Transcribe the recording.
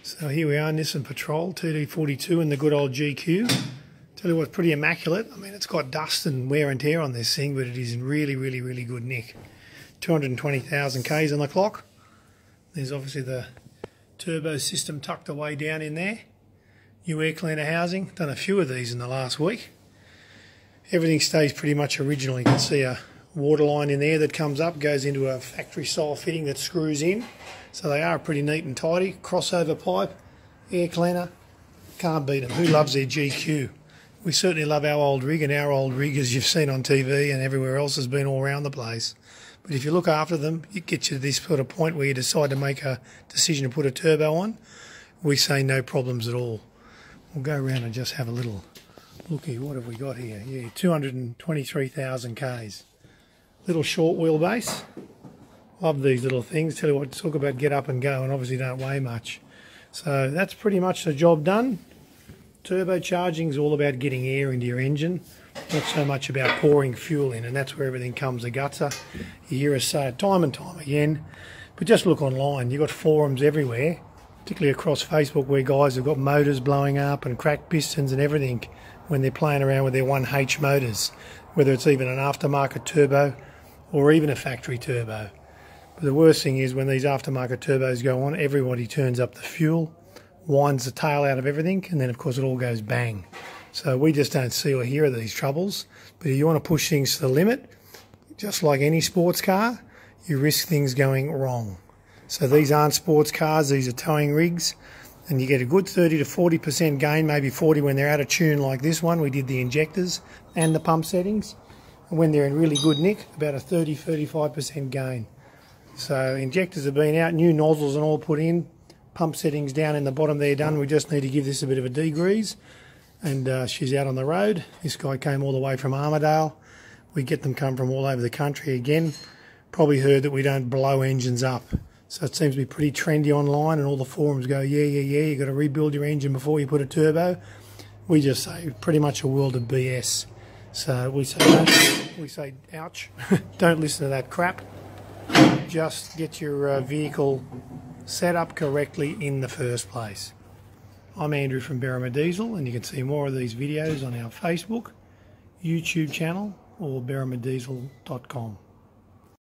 So here we are, Nissan Patrol TD42 in the good old GQ. Tell you what's pretty immaculate. I mean, it's got dust and wear and tear on this thing, but it is in really good nick. 220,000 Ks on the clock. There's obviously the turbo system tucked away down in there. New air cleaner housing. Done a few of these in the last week. Everything stays pretty much original. You can see a water line in there that comes up, goes into a factory style fitting that screws in. So they are pretty neat and tidy. Crossover pipe, air cleaner, can't beat them. Who loves their GQ? We certainly love our old rig, and our old rig, as you've seen on TV and everywhere else, has been all around the place. But if you look after them, it gets you to this sort of point where you decide to make a decision to put a turbo on. We say no problems at all. We'll go around and just have a little look here. What have we got here? Yeah, 223,000 Ks. Little short wheelbase. Love these little things. Tell you what, talk about get up and go, and obviously don't weigh much. So that's pretty much the job done. Turbocharging is all about getting air into your engine, not so much about pouring fuel in, and that's where everything comes a gutser. You hear us say it time and time again, but just look online. You've got forums everywhere, particularly across Facebook, where guys have got motors blowing up and cracked pistons and everything when they're playing around with their 1H motors, whether it's even an aftermarket turbo or even a factory turbo. But the worst thing is when these aftermarket turbos go on, everybody turns up the fuel, winds the tail out of everything, and then of course it all goes bang. So we just don't see or hear of these troubles. But if you want to push things to the limit, just like any sports car, you risk things going wrong. So these aren't sports cars, these are towing rigs, and you get a good 30 to 40% gain, maybe 40 when they're out of tune like this one. We did the injectors and the pump settings. And when they're in really good nick, about a 30-35% gain. So injectors have been out, new nozzles and all put in, pump settings down in the bottom there done. We just need to give this a bit of a degrease, and she's out on the road. This guy came all the way from Armidale. We get them come from all over the country again. Probably heard that we don't blow engines up. So it seems to be pretty trendy online, and all the forums go, yeah, you've got to rebuild your engine before you put a turbo. We just say pretty much a world of BS. So we say ouch, don't listen to that crap. Just get your vehicle set up correctly in the first place. I'm Andrew from Berrima Diesel, and you can see more of these videos on our Facebook, YouTube channel, or berrimadiesel.com.